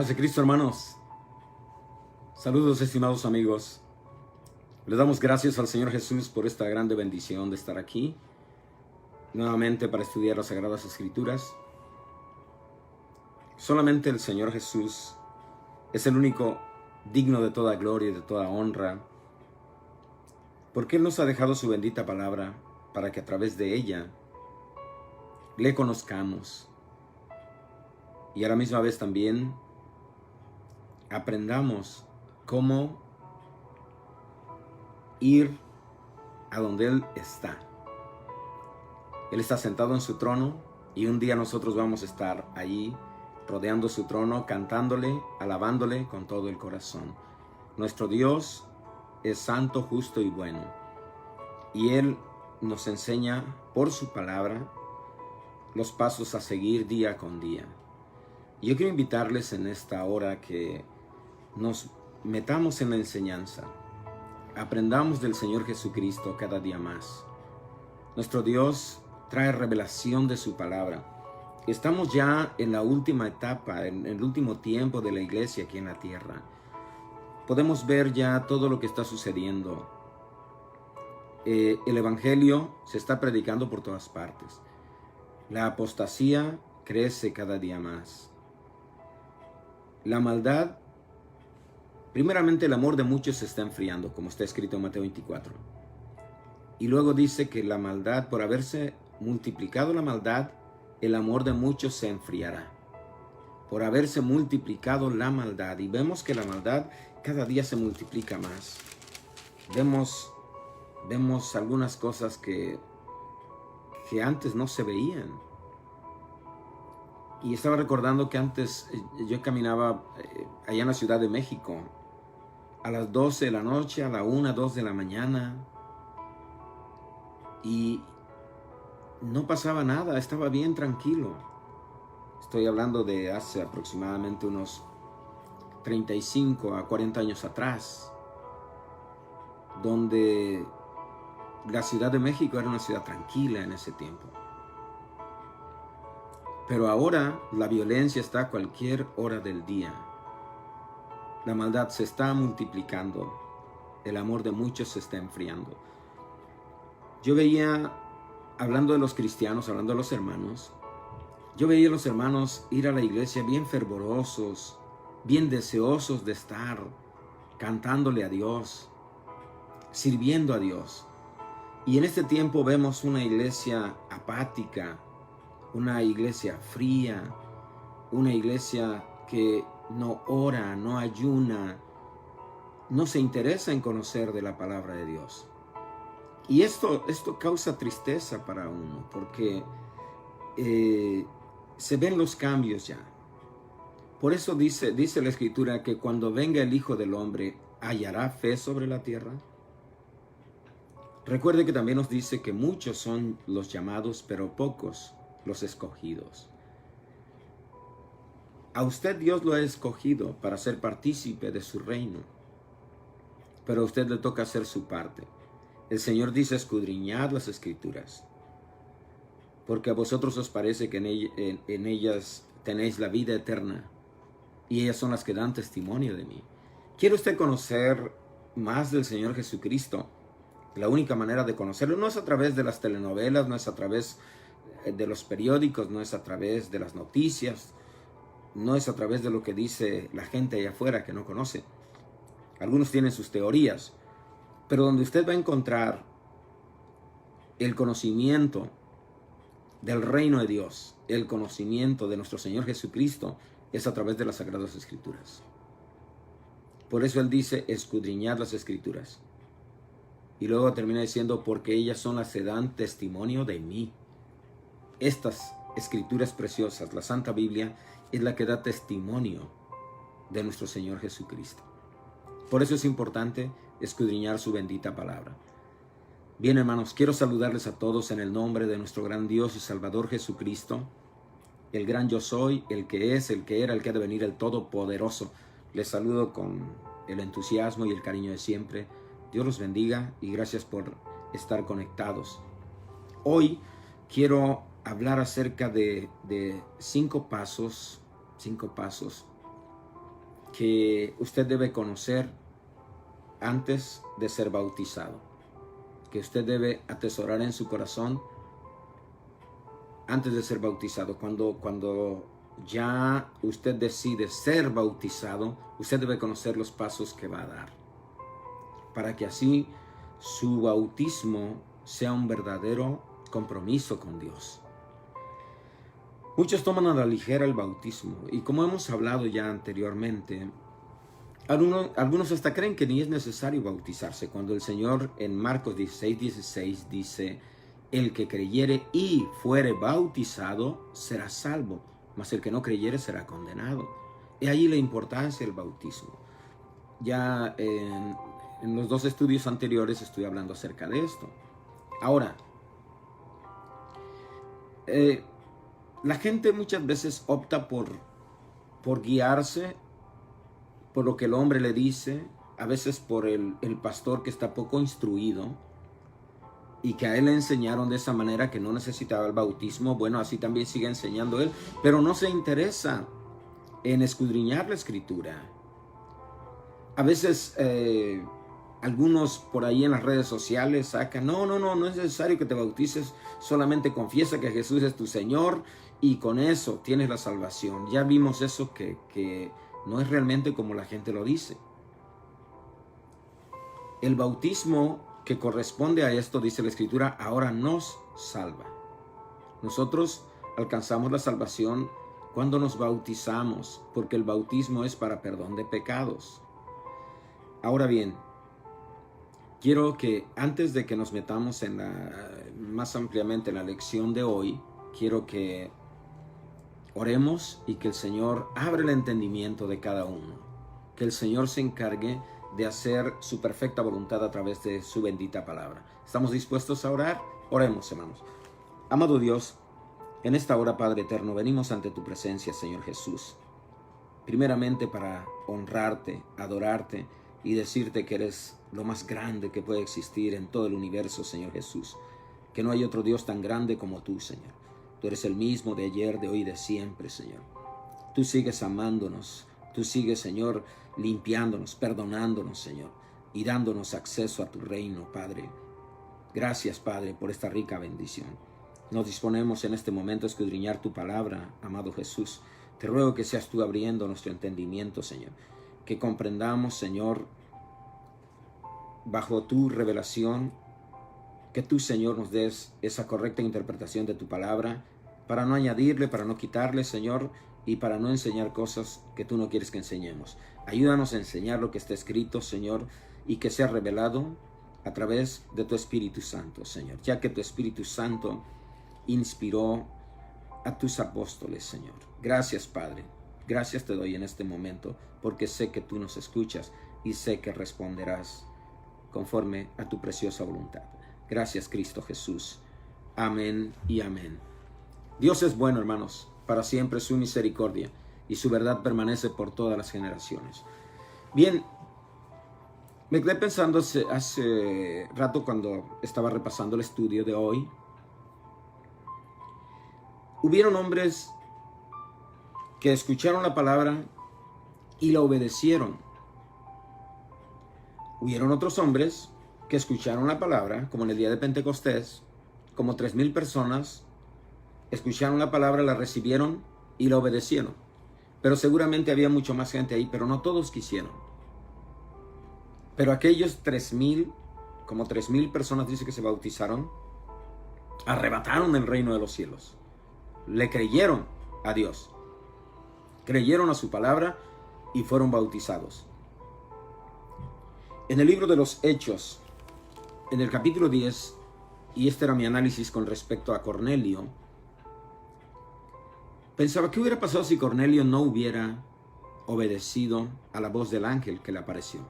Paz de Cristo, hermanos. Saludos, estimados amigos. Le damos gracias al Señor Jesús por esta grande bendición de estar aquí nuevamente para estudiar las Sagradas Escrituras. Solamente el Señor Jesús es el único digno de toda gloria y de toda honra, porque Él nos ha dejado su bendita palabra para que a través de ella le conozcamos y a la misma vez también aprendamos cómo ir a donde Él está. Él está sentado en su trono y un día nosotros vamos a estar allí rodeando su trono, cantándole, alabándole con todo el corazón. Nuestro Dios es santo, justo y bueno, y Él nos enseña por su palabra los pasos a seguir día con día. Yo quiero invitarles en esta hora que nos metamos en la enseñanza, aprendamos del Señor Jesucristo cada día más. Nuestro Dios trae revelación de su palabra. Estamos ya en la última etapa, en el último tiempo de la iglesia aquí en la tierra. Podemos ver ya todo lo que está sucediendo. El evangelio se está predicando por todas partes. La apostasía crece cada día más. La maldad, primeramente el amor de muchos se está enfriando, como está escrito en Mateo 24. Y luego dice que la maldad, por haberse multiplicado la maldad, el amor de muchos se enfriará. Por haberse multiplicado la maldad. Y vemos que la maldad cada día se multiplica más. Vemos algunas cosas que antes no se veían. Y estaba recordando que antes yo caminaba allá en la Ciudad de México a las 12 de la noche, a la 1, 2 de la mañana, y no pasaba nada, estaba bien tranquilo. Estoy hablando de hace aproximadamente unos 35 a 40 años atrás, donde la Ciudad de México era una ciudad tranquila en ese tiempo. Pero ahora la violencia está a cualquier hora del día. La maldad se está multiplicando. El amor de muchos se está enfriando. Yo veía, hablando de los cristianos, hablando de los hermanos, yo veía a los hermanos ir a la iglesia bien fervorosos, bien deseosos de estar cantándole a Dios, sirviendo a Dios. Y en este tiempo vemos una iglesia apática, una iglesia fría, una iglesia que no ora, no ayuna, no se interesa en conocer de la palabra de Dios. Y esto causa tristeza para uno, porque se ven los cambios ya. Por eso dice la Escritura que cuando venga el Hijo del Hombre, ¿hallará fe sobre la tierra? Recuerde que también nos dice que muchos son los llamados, pero pocos los escogidos. A usted Dios lo ha escogido para ser partícipe de su reino, pero a usted le toca hacer su parte. El Señor dice: escudriñad las Escrituras, porque a vosotros os parece que en ellas tenéis la vida eterna, y ellas son las que dan testimonio de mí. ¿Quiere usted conocer más del Señor Jesucristo? La única manera de conocerlo no es a través de las telenovelas, no es a través de los periódicos, no es a través de las noticias, no es a través de lo que dice la gente allá afuera que no conoce. Algunos tienen sus teorías, pero donde usted va a encontrar el conocimiento del reino de Dios, el conocimiento de nuestro Señor Jesucristo, es a través de las Sagradas Escrituras. Por eso Él dice: escudriñad las Escrituras. Y luego termina diciendo: porque ellas son las que dan testimonio de mí. Estas Escrituras preciosas, la Santa Biblia, es la que da testimonio de nuestro Señor Jesucristo. Por eso es importante escudriñar su bendita palabra. Bien, hermanos, quiero saludarles a todos en el nombre de nuestro gran Dios y Salvador Jesucristo, el gran yo soy, el que es, el que era, el que ha de venir, el Todopoderoso. Les saludo con el entusiasmo y el cariño de siempre. Dios los bendiga y gracias por estar conectados. Hoy quiero hablar acerca de 5 pasos que usted debe conocer antes de ser bautizado, que usted debe atesorar en su corazón antes de ser bautizado. Cuando ya usted decide ser bautizado, usted debe conocer los pasos que va a dar, para que así su bautismo sea un verdadero compromiso con Dios. Muchos toman a la ligera el bautismo, y como hemos hablado ya anteriormente, algunos hasta creen que ni es necesario bautizarse, cuando el Señor en Marcos 16:16 dice: el que creyere y fuere bautizado será salvo, mas el que no creyere será condenado. Y ahí la importancia del bautismo. Ya en los 2 estudios anteriores estoy hablando acerca de esto. Ahora, la gente muchas veces opta por guiarse por lo que el hombre le dice, a veces por el pastor que está poco instruido y que a él le enseñaron de esa manera que no necesitaba el bautismo. Bueno, así también sigue enseñando él, pero no se interesa en escudriñar la escritura. A veces algunos por ahí en las redes sociales sacan: no es necesario que te bautices, solamente confiesa que Jesús es tu Señor y con eso tienes la salvación. Ya vimos eso que no es realmente como la gente lo dice. El bautismo que corresponde a esto, dice la Escritura, ahora nos salva. Nosotros alcanzamos la salvación cuando nos bautizamos, porque el bautismo es para perdón de pecados. Ahora bien, quiero que antes de que nos metamos más ampliamente en la lección de hoy, quiero que oremos y que el Señor abra el entendimiento de cada uno. Que el Señor se encargue de hacer su perfecta voluntad a través de su bendita palabra. ¿Estamos dispuestos a orar? Oremos, hermanos. Amado Dios, en esta hora, Padre eterno, venimos ante tu presencia, Señor Jesús. Primeramente para honrarte, adorarte y decirte que eres lo más grande que puede existir en todo el universo, Señor Jesús. Que no hay otro Dios tan grande como tú, Señor. Tú eres el mismo de ayer, de hoy y de siempre, Señor. Tú sigues amándonos. Tú sigues, Señor, limpiándonos, perdonándonos, Señor, y dándonos acceso a tu reino, Padre. Gracias, Padre, por esta rica bendición. Nos disponemos en este momento a escudriñar tu palabra, amado Jesús. Te ruego que seas tú abriendo nuestro entendimiento, Señor. Que comprendamos, Señor, bajo tu revelación, que tú, Señor, nos des esa correcta interpretación de tu palabra, para no añadirle, para no quitarle, Señor, y para no enseñar cosas que tú no quieres que enseñemos. Ayúdanos a enseñar lo que está escrito, Señor, y que sea revelado a través de tu Espíritu Santo, Señor, ya que tu Espíritu Santo inspiró a tus apóstoles, Señor. Gracias, Padre. Gracias te doy en este momento, porque sé que tú nos escuchas y sé que responderás conforme a tu preciosa voluntad. Gracias, Cristo Jesús. Amén y amén. Dios es bueno, hermanos. Para siempre su misericordia y su verdad permanece por todas las generaciones. Bien, me quedé pensando hace rato cuando estaba repasando el estudio de hoy. Hubieron hombres que escucharon la palabra y la obedecieron. Hubieron otros hombres que escucharon la palabra, como en el día de Pentecostés, como 3,000 personas escucharon la palabra, la recibieron y la obedecieron. Pero seguramente había mucho más gente ahí, pero no todos quisieron. Pero aquellos 3,000, como 3,000 personas dice que se bautizaron, arrebataron el reino de los cielos. Le creyeron a Dios, creyeron a su palabra y fueron bautizados. En el libro de los Hechos, en el capítulo 10, y este era mi análisis con respecto a Cornelio, pensaba, ¿qué hubiera pasado si Cornelio no hubiera obedecido a la voz del ángel que le apareció?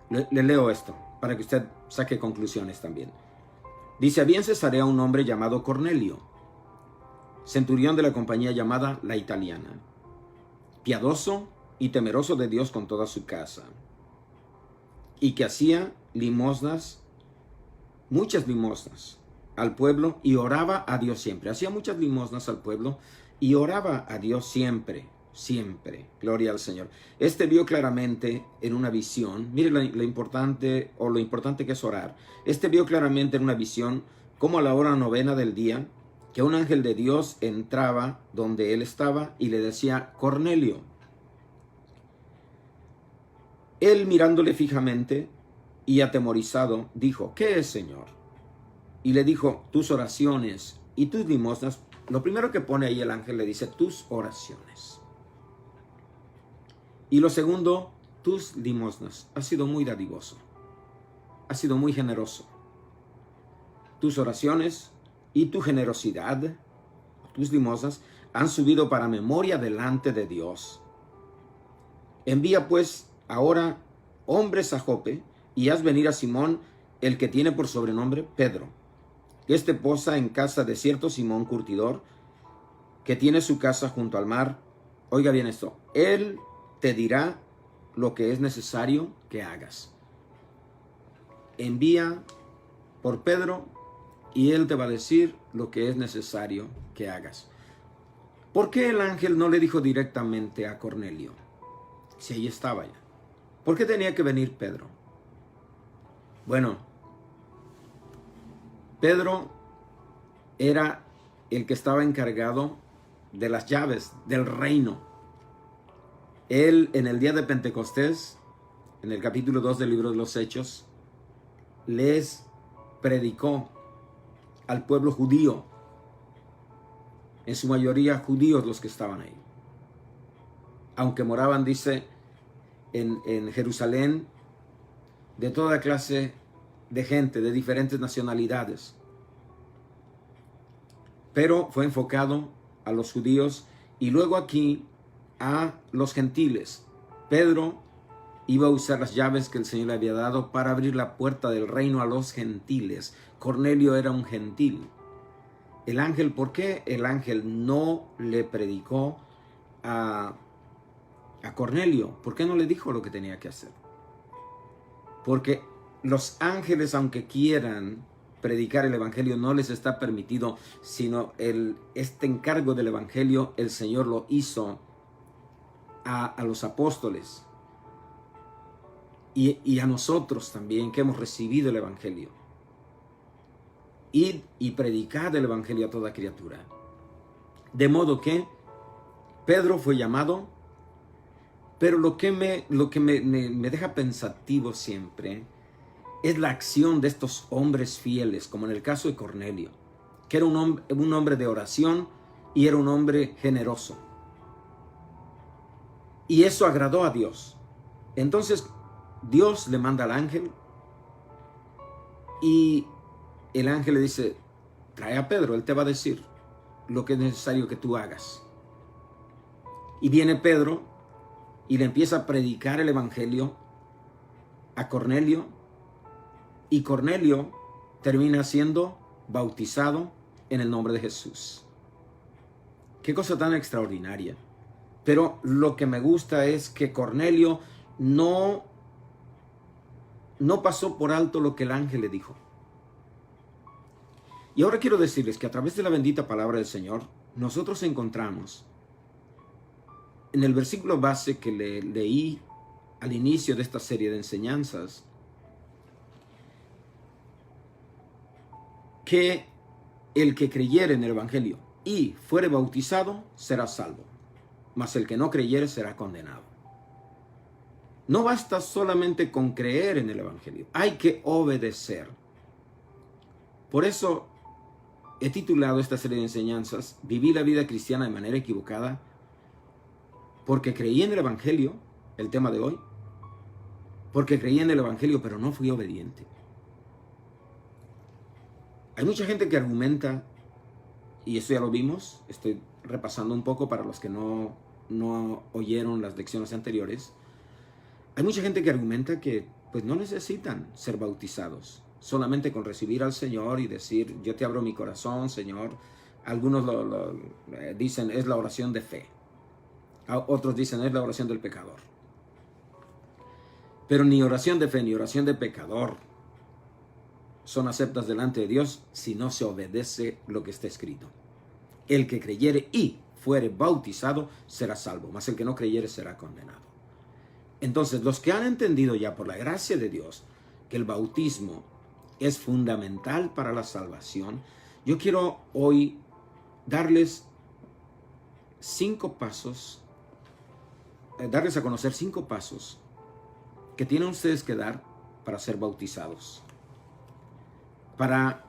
Le leo esto, para que usted saque conclusiones también. Dice: había en Cesarea un hombre llamado Cornelio, centurión de la compañía llamada La Italiana, piadoso y temeroso de Dios con toda su casa, y que hacía limosnas, muchas limosnas al pueblo, y oraba a Dios siempre. Hacía muchas limosnas al pueblo y oraba a Dios siempre. siempre. Gloria al Señor. Este vio claramente en una visión, mire lo importante que es orar. Este vio claramente en una visión como a la hora novena del día, que un ángel de Dios entraba donde él estaba y le decía, Cornelio. Él mirándole fijamente y atemorizado, dijo, ¿qué es, Señor? Y le dijo, tus oraciones y tus limosnas. Lo primero que pone ahí el ángel le dice, tus oraciones. Y lo segundo, tus limosnas. Has sido muy dadivoso. Has sido muy generoso. Tus oraciones y tu generosidad, tus limosnas, han subido para memoria delante de Dios. Envía pues ahora hombres a Jope y haz venir a Simón, el que tiene por sobrenombre Pedro. Este posa en casa de cierto Simón curtidor, que tiene su casa junto al mar. Oiga bien esto, él te dirá lo que es necesario que hagas. Envía por Pedro y él te va a decir lo que es necesario que hagas. ¿Por qué el ángel no le dijo directamente a Cornelio? Si ahí estaba ya. ¿Por qué tenía que venir Pedro? Bueno, Pedro era el que estaba encargado de las llaves del reino. Él en el día de Pentecostés, en el capítulo 2 del libro de los Hechos, les predicó al pueblo judío, en su mayoría judíos los que estaban ahí. Aunque moraban, dice, en Jerusalén, de toda clase de gente, de diferentes nacionalidades. Pero fue enfocado a los judíos y luego aquí a los gentiles. Pedro iba a usar las llaves que el Señor le había dado para abrir la puerta del reino a los gentiles. Cornelio era un gentil. El ángel, ¿por qué el ángel no le predicó a Cornelio? ¿Por qué no le dijo lo que tenía que hacer? Porque los ángeles, aunque quieran predicar el evangelio, no les está permitido, sino este encargo del evangelio el Señor lo hizo a los apóstoles y a nosotros también, que hemos recibido el evangelio. Id y predicad el evangelio a toda criatura. De modo que Pedro fue llamado, pero lo que me deja pensativo siempre es la acción de estos hombres fieles, como en el caso de Cornelio, que era un hombre de oración y era un hombre generoso. Y eso agradó a Dios. Entonces Dios le manda al ángel y el ángel le dice, trae a Pedro, él te va a decir lo que es necesario que tú hagas. Y viene Pedro y le empieza a predicar el evangelio a Cornelio, y Cornelio termina siendo bautizado en el nombre de Jesús. Qué cosa tan extraordinaria. Pero lo que me gusta es que Cornelio no pasó por alto lo que el ángel le dijo. Y ahora quiero decirles que a través de la bendita palabra del Señor, nosotros encontramos en el versículo base que leí al inicio de esta serie de enseñanzas, que el que creyere en el evangelio y fuere bautizado será salvo, mas el que no creyere será condenado. No basta solamente con creer en el evangelio, hay que obedecer. Por eso he titulado esta serie de enseñanzas Viví la vida cristiana de manera equivocada, porque creí en el evangelio, el tema de hoy, porque creí en el evangelio pero no fui obediente. Hay mucha gente que argumenta, y esto ya lo vimos, estoy repasando un poco para los que no oyeron las lecciones anteriores. Hay mucha gente que argumenta que pues no necesitan ser bautizados, solamente con recibir al Señor y decir, yo te abro mi corazón, Señor. Algunos dicen, es la oración de fe. Otros dicen, es la oración del pecador. Pero ni oración de fe ni oración de pecador son aceptas delante de Dios si no se obedece lo que está escrito. El que creyere y fuere bautizado será salvo, mas el que no creyere será condenado. Entonces, los que han entendido ya por la gracia de Dios que el bautismo es fundamental para la salvación, yo quiero hoy darles 5 pasos, darles a conocer 5 pasos que tienen ustedes que dar para ser bautizados. Para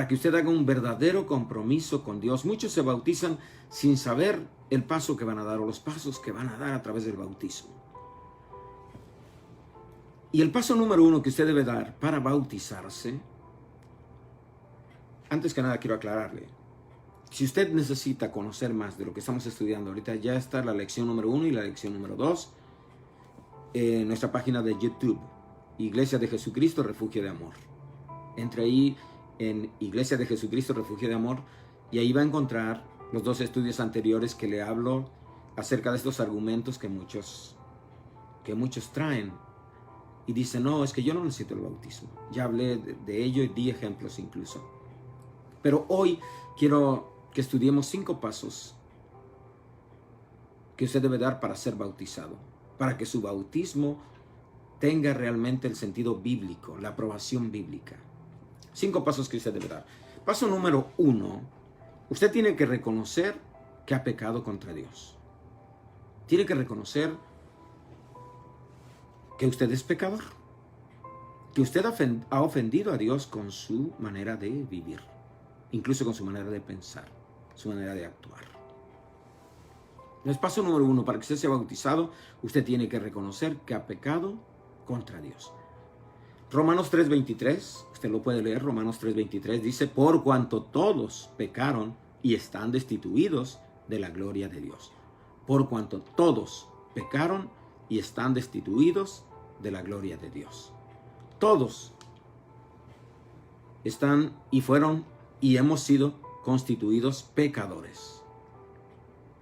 que usted haga un verdadero compromiso con Dios. Muchos se bautizan sin saber el paso que van a dar o los pasos que van a dar a través del bautismo. Y el paso número 1 que usted debe dar para bautizarse, antes que nada quiero aclararle, si usted necesita conocer más de lo que estamos estudiando ahorita, ya está la lección número 1 y la lección número 2 en nuestra página de YouTube, Iglesia de Jesucristo, Refugio de Amor. Entre ahí en Iglesia de Jesucristo, Refugio de Amor, y ahí va a encontrar los 2 estudios anteriores que le hablo acerca de estos argumentos que muchos traen y dicen, no, es que yo no necesito el bautismo. Ya hablé de ello y di ejemplos incluso. Pero hoy quiero que estudiemos 5 pasos que usted debe dar para ser bautizado, para que su bautismo tenga realmente el sentido bíblico, la aprobación bíblica. 5 pasos que usted debe dar. Paso número 1, usted tiene que reconocer que ha pecado contra Dios. Tiene que reconocer que usted es pecador, que usted ha ofendido a Dios con su manera de vivir, incluso con su manera de pensar, su manera de actuar. El paso número 1, para que usted sea bautizado, usted tiene que reconocer que ha pecado contra Dios. Romanos 3:23, usted lo puede leer, Romanos 3:23 dice, por cuanto todos pecaron y están destituidos de la gloria de Dios. Por cuanto todos pecaron y están destituidos de la gloria de Dios. Todos están y fueron y hemos sido constituidos pecadores.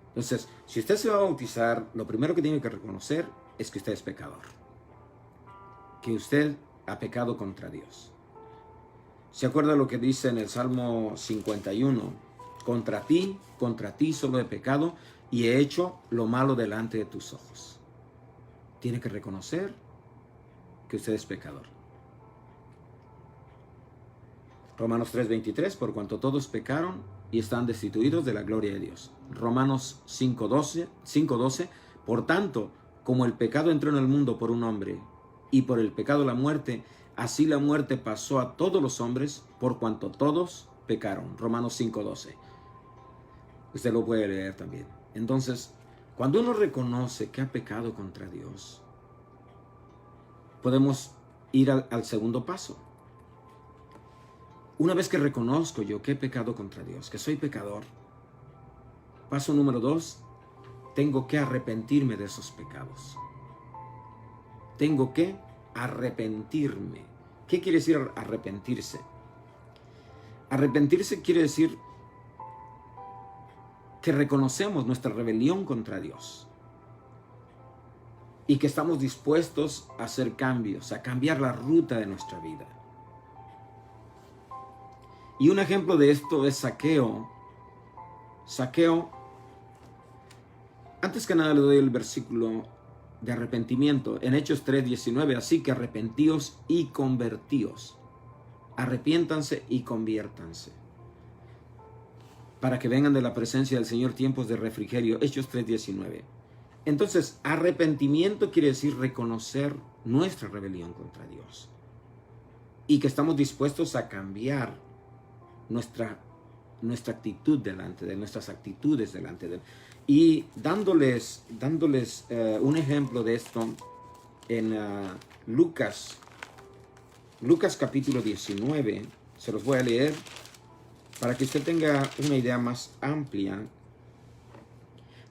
Entonces, si usted se va a bautizar, lo primero que tiene que reconocer es que usted es pecador, que usted ha pecado contra Dios. ¿Se acuerda lo que dice en el Salmo 51? Contra ti solo he pecado y he hecho lo malo delante de tus ojos. Tiene que reconocer que usted es pecador. Romanos 3:23, por cuanto todos pecaron y están destituidos de la gloria de Dios. Romanos 5:12, por tanto, como el pecado entró en el mundo por un hombre, y por el pecado la muerte, así la muerte pasó a todos los hombres, por cuanto todos pecaron. Romanos 5:12. Usted lo puede leer también. Entonces, cuando uno reconoce que ha pecado contra Dios, podemos ir al segundo paso. Una vez que reconozco yo que he pecado contra Dios, que soy pecador, paso número 2, tengo que arrepentirme de esos pecados. Tengo que arrepentirme. ¿Qué quiere decir arrepentirse? Arrepentirse quiere decir que reconocemos nuestra rebelión contra Dios y que estamos dispuestos a hacer cambios, a cambiar la ruta de nuestra vida. Y un ejemplo de esto es Zaqueo. Zaqueo, antes que nada le doy el versículo de arrepentimiento en Hechos 3:19, así que arrepentíos y convertíos. Arrepiéntanse y conviértanse, para que vengan de la presencia del Señor tiempos de refrigerio. Hechos 3:19. Entonces, arrepentimiento quiere decir reconocer nuestra rebelión contra Dios y que estamos dispuestos a cambiar nuestra actitud delante de él, nuestras actitudes delante de él. Y dándoles un ejemplo de esto en Lucas capítulo 19, se los voy a leer para que usted tenga una idea más amplia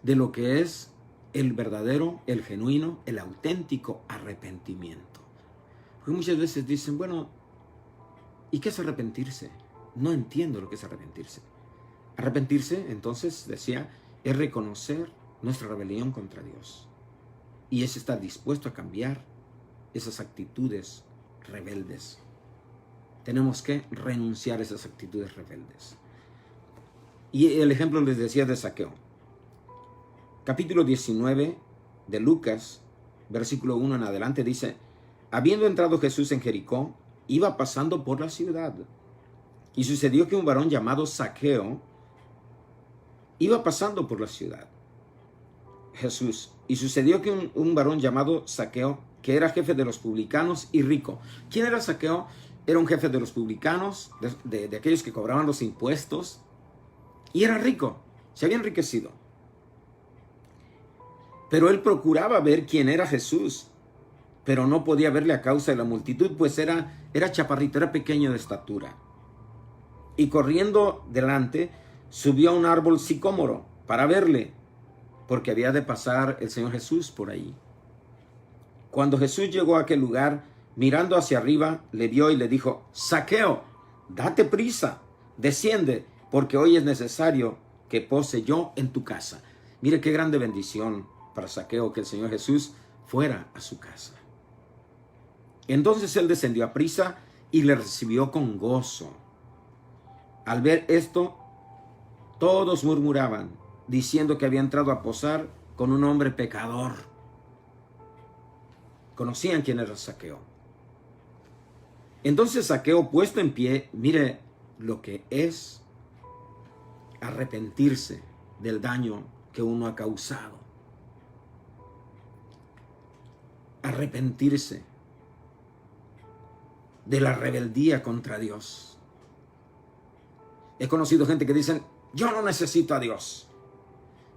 de lo que es el verdadero, el genuino, el auténtico arrepentimiento. Porque muchas veces dicen, bueno, ¿y qué es arrepentirse? No entiendo lo que es arrepentirse. Arrepentirse, entonces, decía, es reconocer nuestra rebelión contra Dios. Y es estar dispuesto a cambiar esas actitudes rebeldes. Tenemos que renunciar a esas actitudes rebeldes. Y el ejemplo les decía de Zaqueo. Capítulo 19 de Lucas, versículo 1 en adelante, dice: habiendo entrado Jesús en Jericó, iba pasando por la ciudad. Y sucedió que un varón llamado Zaqueo iba pasando por la ciudad. Jesús. Y sucedió que un varón llamado Zaqueo, que era jefe de los publicanos y rico. ¿Quién era Zaqueo? Era un jefe de los publicanos, de aquellos que cobraban los impuestos. Y era rico, se había enriquecido. Pero él procuraba ver quién era Jesús, pero no podía verle a causa de la multitud, pues era chaparrito, era pequeño de estatura. Y corriendo delante, subió a un árbol sicómoro para verle, porque había de pasar el Señor Jesús por ahí. Cuando Jesús llegó a aquel lugar, mirando hacia arriba, le vio y le dijo: Zaqueo, date prisa, desciende, porque hoy es necesario que pose yo en tu casa. Mire qué grande bendición para Zaqueo que el Señor Jesús fuera a su casa. Entonces él descendió a prisa y le recibió con gozo. Al ver esto, todos murmuraban, diciendo que había entrado a posar con un hombre pecador. Conocían quién era Zaqueo. Entonces Zaqueo, puesto en pie, mire lo que es arrepentirse del daño que uno ha causado. Arrepentirse de la rebeldía contra Dios. He conocido gente que dicen: yo no necesito a Dios.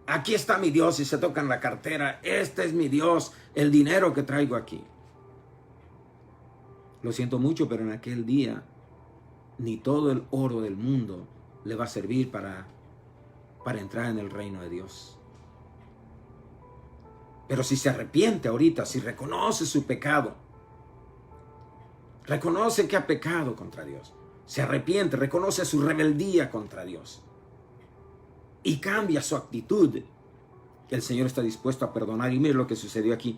Aquí está mi Dios, y se tocan la cartera. Este es mi Dios, el dinero que traigo aquí. Lo siento mucho, pero en aquel día ni todo el oro del mundo le va a servir para entrar en el reino de Dios. Pero si se arrepiente ahorita, si reconoce su pecado, reconoce que ha pecado contra Dios, se arrepiente, reconoce su rebeldía contra Dios y cambia su actitud, el Señor está dispuesto a perdonar. Y mire lo que sucedió aquí.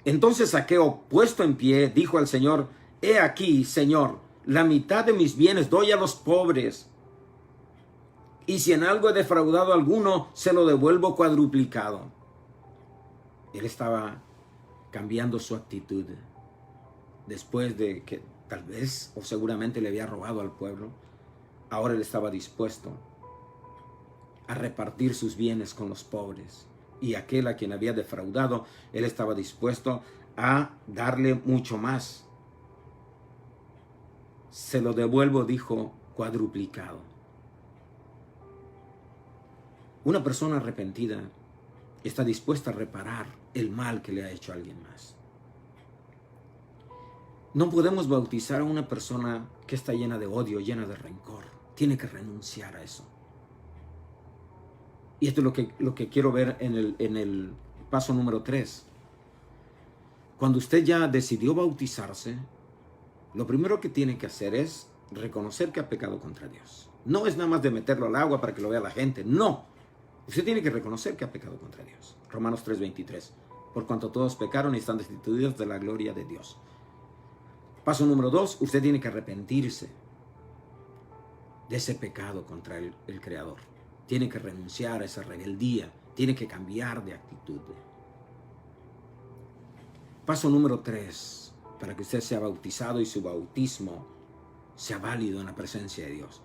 Entonces Zaqueo, puesto en pie, dijo al Señor: he aquí, Señor, la mitad de mis bienes doy a los pobres, y si en algo he defraudado a alguno, se lo devuelvo cuadruplicado. Él estaba cambiando su actitud después de que tal vez o seguramente le había robado al pueblo. Ahora él estaba dispuesto a repartir sus bienes con los pobres, y aquel a quien había defraudado, él estaba dispuesto a darle mucho más. Se lo devuelvo, dijo, cuadruplicado. Una persona arrepentida está dispuesta a reparar el mal que le ha hecho a alguien más. No podemos bautizar a una persona que está llena de odio, llena de rencor. Tiene que renunciar a eso. Y esto es lo que quiero ver en el paso número 3. Cuando usted ya decidió bautizarse, lo primero que tiene que hacer es reconocer que ha pecado contra Dios. No es nada más de meterlo al agua para que lo vea la gente. No. Usted tiene que reconocer que ha pecado contra Dios. Romanos 3:23. Por cuanto todos pecaron y están destituidos de la gloria de Dios. Paso número 2. Usted tiene que arrepentirse de ese pecado contra el Creador. Tiene que renunciar a esa rebeldía. Tiene que cambiar de actitud. Paso número 3. Para que usted sea bautizado y su bautismo sea válido en la presencia de Dios.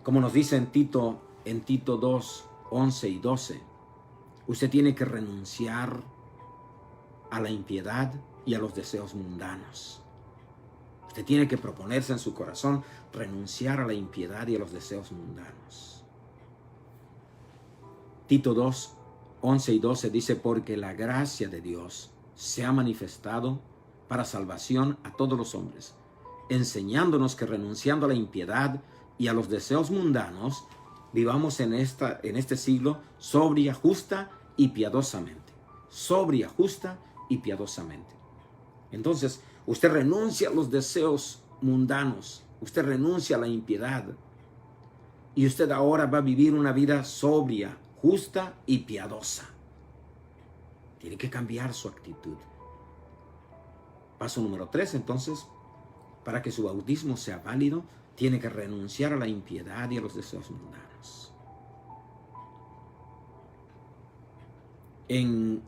Como nos dice en Tito 2, 11 y 12, usted tiene que renunciar a la impiedad y a los deseos mundanos. Usted tiene que proponerse en su corazón renunciar a la impiedad y a los deseos mundanos. Tito 2, 11 y 12 dice: porque la gracia de Dios se ha manifestado para salvación a todos los hombres, enseñándonos que renunciando a la impiedad y a los deseos mundanos, vivamos en este siglo sobria, justa y piadosamente. Sobria, justa y piadosamente. Entonces, usted renuncia a los deseos mundanos, usted renuncia a la impiedad, y usted ahora va a vivir una vida sobria, justa y piadosa. Tiene que cambiar su actitud. Paso número 3, entonces, para que su bautismo sea válido, tiene que renunciar a la impiedad y a los deseos mundanos. En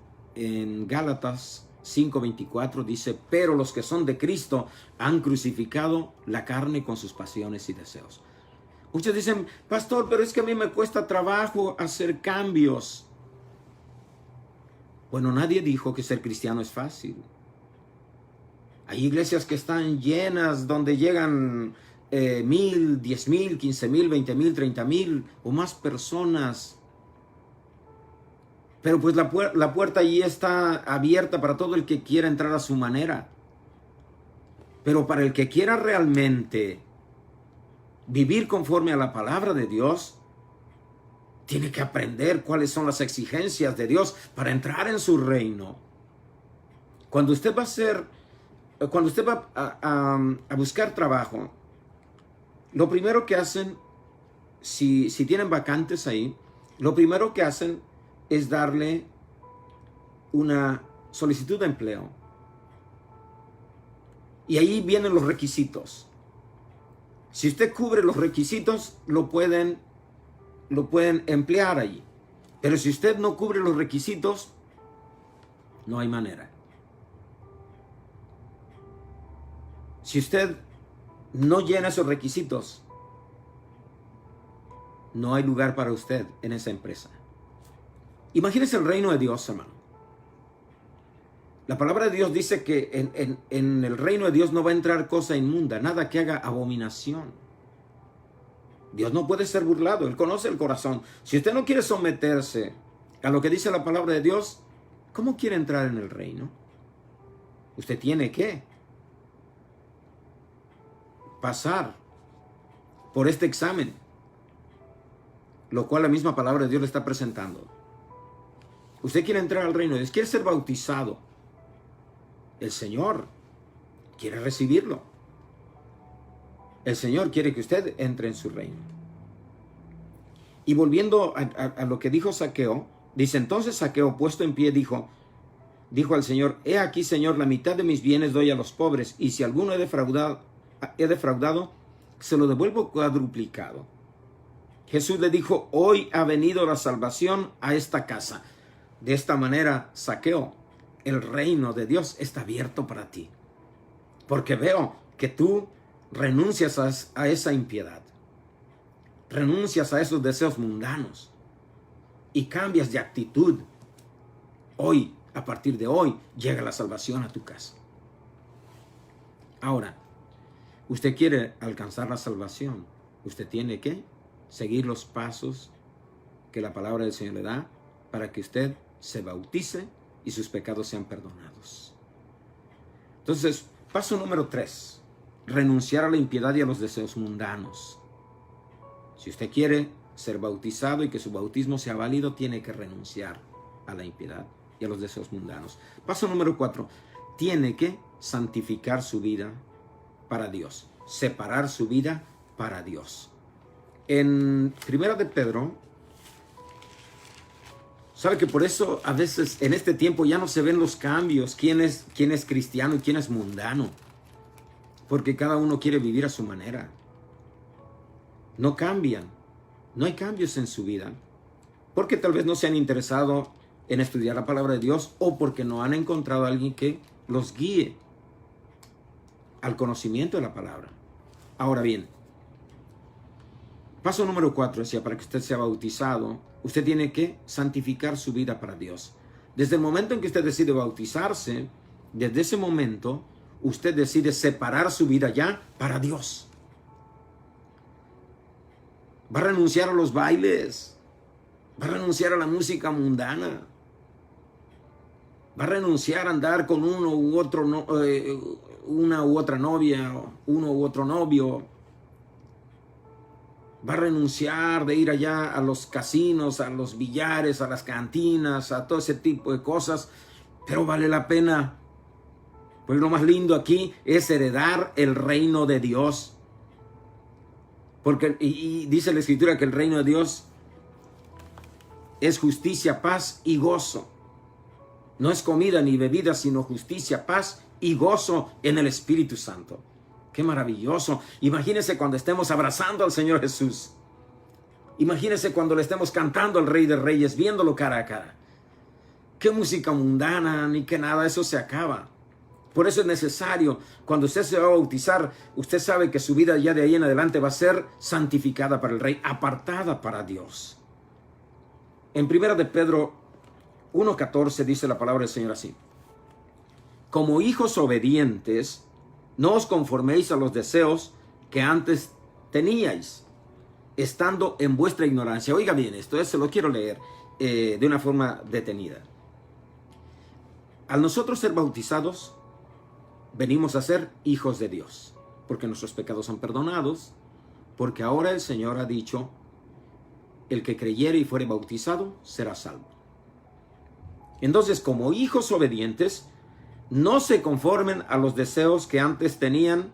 Gálatas 5:24 dice, pero los que son de Cristo han crucificado la carne con sus pasiones y deseos. Muchos dicen, pastor, pero es que a mí me cuesta trabajo hacer cambios. Bueno, nadie dijo que ser cristiano es fácil. Hay iglesias que están llenas donde llegan 1,000, 10,000, 15,000, 20,000, 30,000 o más personas. Pero pues la puerta allí está abierta para todo el que quiera entrar a su manera. Pero para el que quiera realmente vivir conforme a la palabra de Dios, tiene que aprender cuáles son las exigencias de Dios para entrar en su reino. Cuando usted va a buscar trabajo, lo primero que hacen, si tienen vacantes ahí, lo primero que hacen es darle una solicitud de empleo. Y ahí vienen los requisitos. Si usted cubre los requisitos, lo pueden emplear allí. Pero si usted no cubre los requisitos, no hay manera. Si usted no llena esos requisitos, no hay lugar para usted en esa empresa. Imagínese el reino de Dios, hermano. La palabra de Dios dice que en el reino de Dios no va a entrar cosa inmunda, nada que haga abominación. Dios no puede ser burlado, Él conoce el corazón. Si usted no quiere someterse a lo que dice la palabra de Dios, ¿cómo quiere entrar en el reino? Usted tiene que pasar por este examen, lo cual la misma palabra de Dios le está presentando. Usted quiere entrar al reino de Dios, quiere ser bautizado. El Señor quiere recibirlo. El Señor quiere que usted entre en su reino. Y volviendo a lo que dijo Zaqueo, dice, entonces Zaqueo, puesto en pie, dijo al Señor, he aquí, Señor, la mitad de mis bienes doy a los pobres, y si alguno he defraudado, se lo devuelvo cuadruplicado. Jesús le dijo, hoy ha venido la salvación a esta casa. De esta manera, Zaqueo, el reino de Dios está abierto para ti. Porque veo que tú renuncias a esa impiedad. Renuncias a esos deseos mundanos. Y cambias de actitud. Hoy, a partir de hoy, llega la salvación a tu casa. Ahora, usted quiere alcanzar la salvación. Usted tiene que seguir los pasos que la palabra del Señor le da para que usted se bautice y sus pecados sean perdonados. Entonces, paso número 3, renunciar a la impiedad y a los deseos mundanos. Si usted quiere ser bautizado y que su bautismo sea válido, tiene que renunciar a la impiedad y a los deseos mundanos. Paso número 4, tiene que santificar su vida para Dios, separar su vida para Dios. En Primera de Pedro, sabe que por eso a veces en este tiempo ya no se ven los cambios, quién es cristiano y quién es mundano, porque cada uno quiere vivir a su manera. No cambian, no hay cambios en su vida, porque tal vez no se han interesado en estudiar la palabra de Dios o porque no han encontrado a alguien que los guíe al conocimiento de la palabra. Ahora bien, paso número 4 decía, para que usted sea bautizado, usted tiene que santificar su vida para Dios. Desde el momento en que usted decide bautizarse, desde ese momento, usted decide separar su vida ya para Dios. Va a renunciar a los bailes, va a renunciar a la música mundana, va a renunciar a andar con una u otra novia, uno u otro novio. Va a renunciar de ir allá a los casinos, a los billares, a las cantinas, a todo ese tipo de cosas, pero vale la pena. Pues lo más lindo aquí es heredar el reino de Dios. Porque y dice la Escritura que el reino de Dios es justicia, paz y gozo. No es comida ni bebida, sino justicia, paz y gozo en el Espíritu Santo. ¡Qué maravilloso! Imagínese cuando estemos abrazando al Señor Jesús. Imagínese cuando le estemos cantando al Rey de Reyes, viéndolo cara a cara. qué música mundana, ni qué nada, eso se acaba. Por eso es necesario, cuando usted se va a bautizar, usted sabe que su vida ya de ahí en adelante va a ser santificada para el Rey, apartada para Dios. En 1 de Pedro 1:14 dice la palabra del Señor así: como hijos obedientes, no os conforméis a los deseos que antes teníais, estando en vuestra ignorancia. Oiga bien, esto se lo quiero leer de una forma detenida. Al nosotros ser bautizados, venimos a ser hijos de Dios, porque nuestros pecados son perdonados, porque ahora el Señor ha dicho, el que creyere y fuere bautizado será salvo. Entonces, como hijos obedientes, no se conformen a los deseos que antes tenían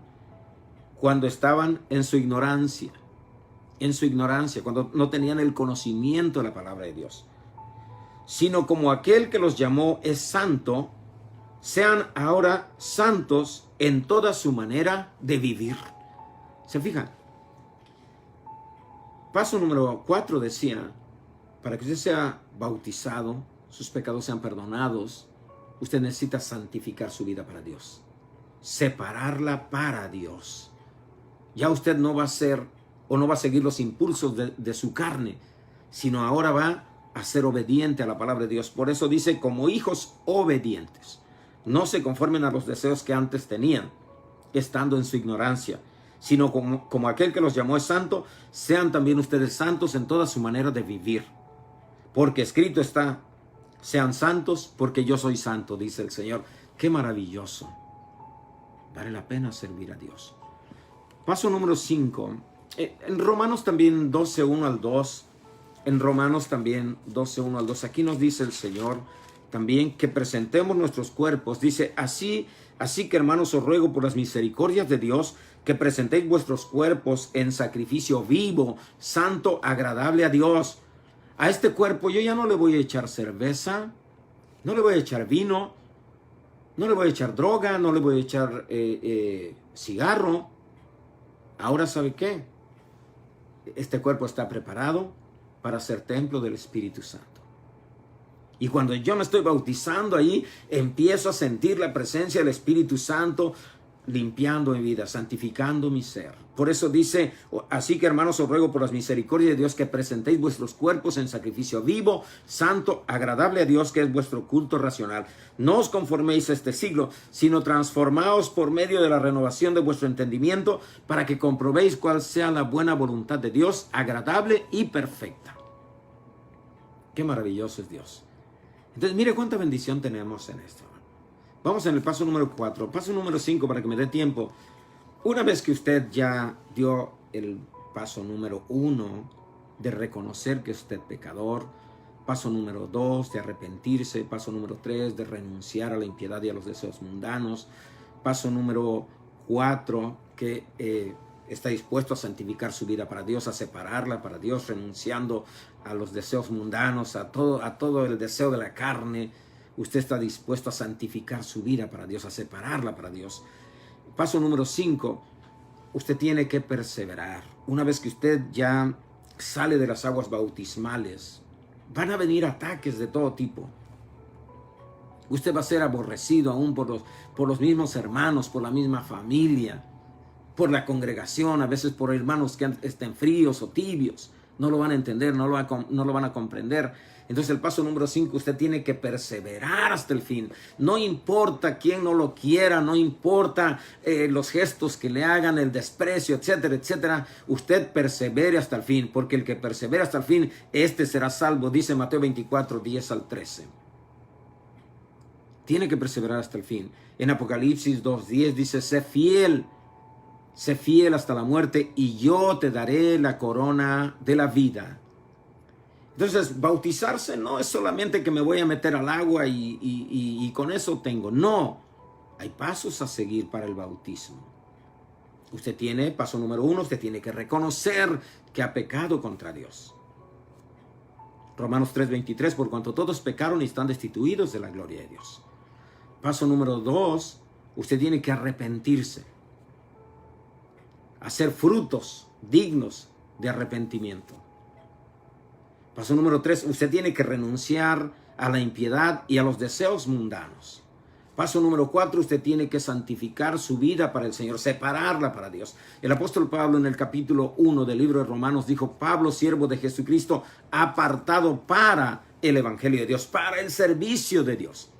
cuando estaban en su ignorancia, cuando no tenían el conocimiento de la palabra de Dios, sino como aquel que los llamó es santo, sean ahora santos en toda su manera de vivir. ¿Se fijan? Paso número 4 decía, para que usted sea bautizado, sus pecados sean perdonados, usted necesita santificar su vida para Dios, separarla para Dios. Ya usted no va a ser o no va a seguir los impulsos de su carne, sino ahora va a ser obediente a la palabra de Dios. Por eso dice, como hijos obedientes, no se conformen a los deseos que antes tenían, estando en su ignorancia, sino como aquel que los llamó es santo, sean también ustedes santos en toda su manera de vivir. Porque escrito está, sean santos porque yo soy santo, dice el Señor. ¡Qué maravilloso! Vale la pena servir a Dios. Paso número 5. En Romanos también 12:1 al 2. En Romanos también 12:1 al 2. Aquí nos dice el Señor también que presentemos nuestros cuerpos. Dice, así que hermanos os ruego por las misericordias de Dios que presentéis vuestros cuerpos en sacrificio vivo, santo, agradable a Dios. A este cuerpo yo ya no le voy a echar cerveza, no le voy a echar vino, no le voy a echar droga, no le voy a echar cigarro. Ahora, ¿sabe qué? Este cuerpo está preparado para ser templo del Espíritu Santo. Y cuando yo me estoy bautizando ahí, empiezo a sentir la presencia del Espíritu Santo limpiando mi vida, santificando mi ser. Por eso dice, así que hermanos os ruego por las misericordias de Dios que presentéis vuestros cuerpos en sacrificio vivo, santo, agradable a Dios, que es vuestro culto racional. No os conforméis a este siglo, sino transformaos por medio de la renovación de vuestro entendimiento, para que comprobéis cuál sea la buena voluntad de Dios, agradable y perfecta. Qué maravilloso es Dios. Entonces, mire cuánta bendición tenemos en esto. Vamos en el paso número 4. Paso número 5 para que me dé tiempo. Una vez que usted ya dio el paso número 1 de reconocer que usted es pecador, paso número 2 de arrepentirse, paso número 3 de renunciar a la impiedad y a los deseos mundanos, paso número 4 que está dispuesto a santificar su vida para Dios, a separarla para Dios, renunciando a los deseos mundanos, a todo el deseo de la carne. Usted está dispuesto a santificar su vida para Dios, a separarla para Dios. Paso número 5, usted tiene que perseverar. Una vez que usted ya sale de las aguas bautismales, van a venir ataques de todo tipo. Usted va a ser aborrecido aún por los mismos hermanos, por la misma familia, por la congregación, a veces por hermanos que estén fríos o tibios. No lo van a entender, no lo van a comprender. Entonces el paso número 5, usted tiene que perseverar hasta el fin. No importa quién no lo quiera, no importa los gestos que le hagan, el desprecio, etcétera, etcétera. Usted persevere hasta el fin, porque el que persevera hasta el fin, este será salvo, dice Mateo 24, 10 al 13. Tiene que perseverar hasta el fin. En Apocalipsis 2:10 dice, sé fiel hasta la muerte y yo te daré la corona de la vida. Entonces, bautizarse no es solamente que me voy a meter al agua y con eso tengo. No, hay pasos a seguir para el bautismo. Usted tiene, paso número 1, usted tiene que reconocer que ha pecado contra Dios. Romanos 3:23, por cuanto todos pecaron y están destituidos de la gloria de Dios. Paso número 2, usted tiene que arrepentirse. Hacer frutos dignos de arrepentimiento. Paso número 3, usted tiene que renunciar a la impiedad y a los deseos mundanos. Paso número 4, usted tiene que santificar su vida para el Señor, separarla para Dios. El apóstol Pablo en el capítulo 1 del libro de Romanos dijo: Pablo, siervo de Jesucristo, apartado para el evangelio de Dios, para el servicio de Dios.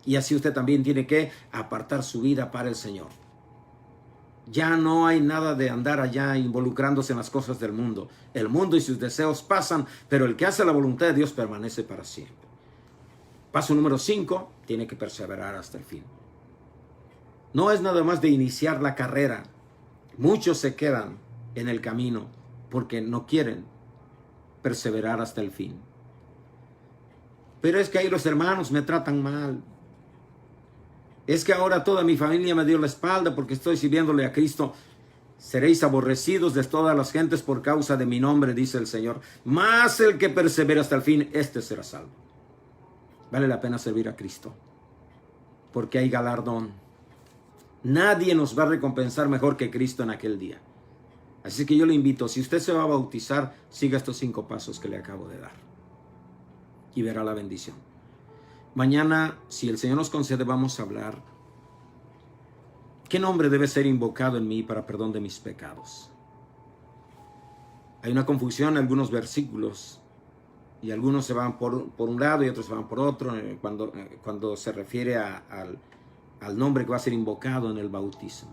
Y así usted también tiene que apartar su vida para el Señor. Ya no hay nada de andar allá involucrándose en las cosas del mundo. El mundo y sus deseos pasan, pero el que hace la voluntad de Dios permanece para siempre. Paso número 5, tiene que perseverar hasta el fin. No es nada más de iniciar la carrera. Muchos se quedan en el camino porque no quieren perseverar hasta el fin. Pero es que ahí los hermanos me tratan mal. Es que ahora toda mi familia me dio la espalda porque estoy sirviéndole a Cristo. Seréis aborrecidos de todas las gentes por causa de mi nombre, dice el Señor. Mas el que persevera hasta el fin, este será salvo. Vale la pena servir a Cristo, porque hay galardón. Nadie nos va a recompensar mejor que Cristo en aquel día. Así que yo le invito, si usted se va a bautizar, siga estos 5 pasos que le acabo de dar y verá la bendición. Mañana, si el Señor nos concede, vamos a hablar qué nombre debe ser invocado en mí para perdón de mis pecados. Hay una confusión en algunos versículos y algunos se van por un lado y otros se van por otro cuando se refiere al nombre que va a ser invocado en el bautismo.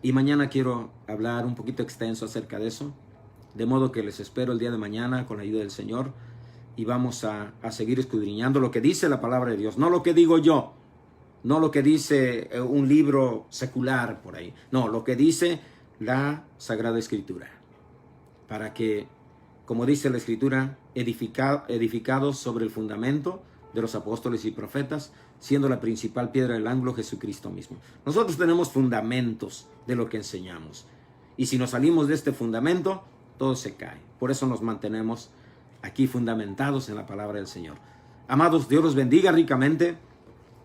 Y mañana quiero hablar un poquito extenso acerca de eso, de modo que les espero el día de mañana con la ayuda del Señor y vamos a seguir escudriñando lo que dice la palabra de Dios, no lo que digo yo, no lo que dice un libro secular por ahí, no, lo que dice la Sagrada Escritura, para que, como dice la Escritura, edificados sobre el fundamento de los apóstoles y profetas, siendo la principal piedra del ángulo Jesucristo mismo. Nosotros tenemos fundamentos de lo que enseñamos. Y si nos salimos de este fundamento, todo se cae. Por eso nos mantenemos aquí fundamentados en la palabra del Señor. Amados, Dios los bendiga ricamente.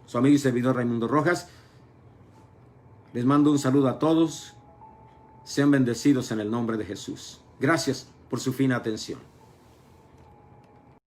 Su amigo y servidor Raimundo Rojas. Les mando un saludo a todos. Sean bendecidos en el nombre de Jesús. Gracias por su fina atención.